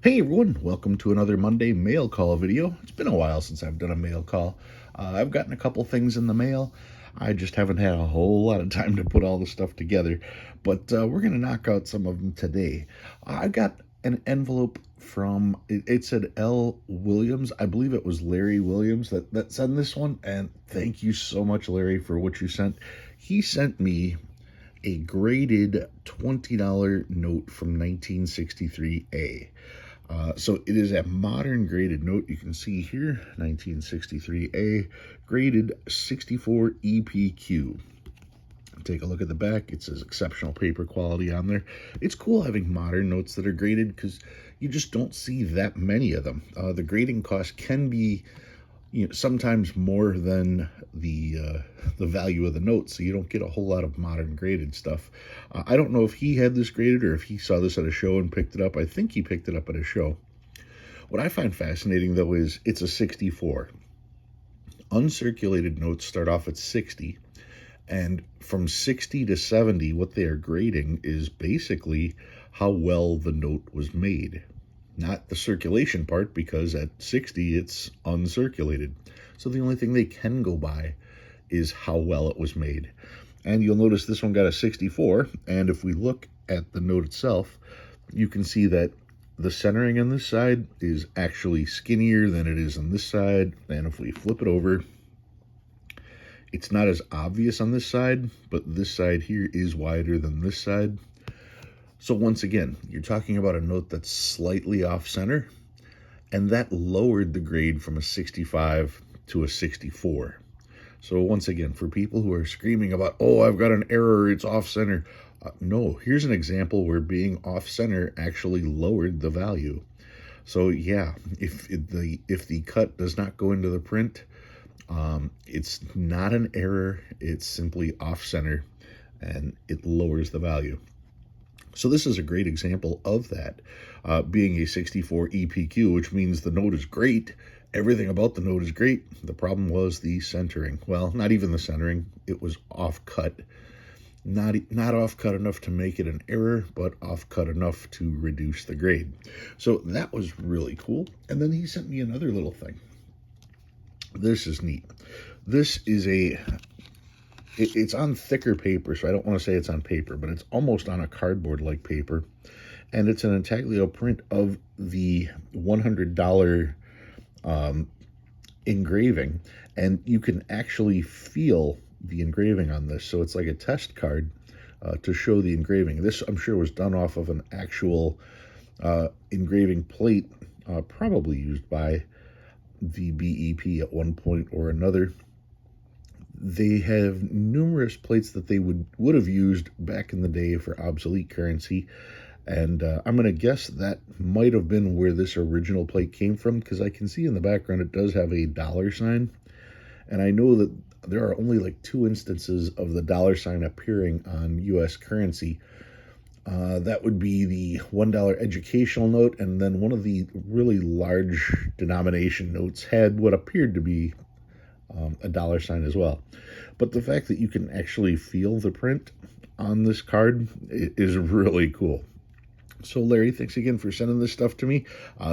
Hey everyone, welcome to another Monday mail call video. It's been a while since I've done a mail call. I've gotten a couple things in the mail. I just haven't had a whole lot of time to put all the stuff together, but we're going to knock out some of them today. I got an envelope from, it said L. Williams. I believe it was Larry Williams that sent this one, and thank you so much, Larry, for what you sent. He sent me a graded $20 note from 1963A. So it is a modern graded note. You can see here, 1963A, graded 64 EPQ. Take a look at the back. It says exceptional paper quality on there. It's cool having modern notes that are graded because you just don't see that many of them. The grading cost can be sometimes more than the value of the note, so you don't get a whole lot of modern graded stuff. I don't know if he had this graded or if he saw this at a show and picked it up. I think he picked it up at a show. What I find fascinating, though, is it's a 64. Uncirculated notes start off at 60, and from 60 to 70, what they are grading is basically how well the note was made. Not the circulation part, because at 60 it's uncirculated. So the only thing they can go by is how well it was made. And you'll notice this one got a 64, and if we look at the note itself, you can see that the centering on this side is actually skinnier than it is on this side. And if we flip it over, it's not as obvious on this side, but this side here is wider than this side. So once again, you're talking about a note that's slightly off center, and that lowered the grade from a 65 to a 64. So once again, for people who are screaming about, oh, I've got an error, it's off center. No, here's an example where being off center actually lowered the value. So yeah, if the cut does not go into the print, it's not an error, it's simply off center, and it lowers the value. So this is a great example of that, being a 64 EPQ, which means the note is great. Everything about the note is great. The problem was the centering. Well, not even the centering. It was off-cut. Not off-cut enough to make it an error, but off-cut enough to reduce the grade. So that was really cool. And then he sent me another little thing. This is neat. This is it's on thicker paper, so I don't want to say it's on paper, but it's almost on a cardboard-like paper. And it's an intaglio print of the $100 engraving. And you can actually feel the engraving on this. So it's like a test card to show the engraving. This, I'm sure, was done off of an actual engraving plate, probably used by the BEP at one point or another. They have numerous plates that they would have used back in the day for obsolete currency, and I'm going to guess that might have been where this original plate came from, because I can see in the background it does have a dollar sign, and I know that there are only like 2 instances of the dollar sign appearing on U.S. currency. That would be the $1 educational note, and then one of the really large denomination notes had what appeared to be a dollar sign as well. But the fact that you can actually feel the print on this card is really cool. So Larry, thanks again for sending this stuff to me.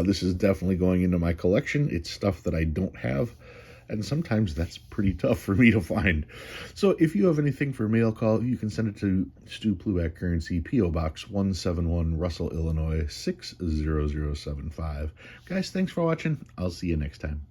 This is definitely going into my collection. It's stuff that I don't have, and sometimes that's pretty tough for me to find. So if you have anything for mail call, you can send it to Stu Pluback Currency, P.O. Box 171, Russell, Illinois 60075. Guys, thanks for watching. I'll see you next time.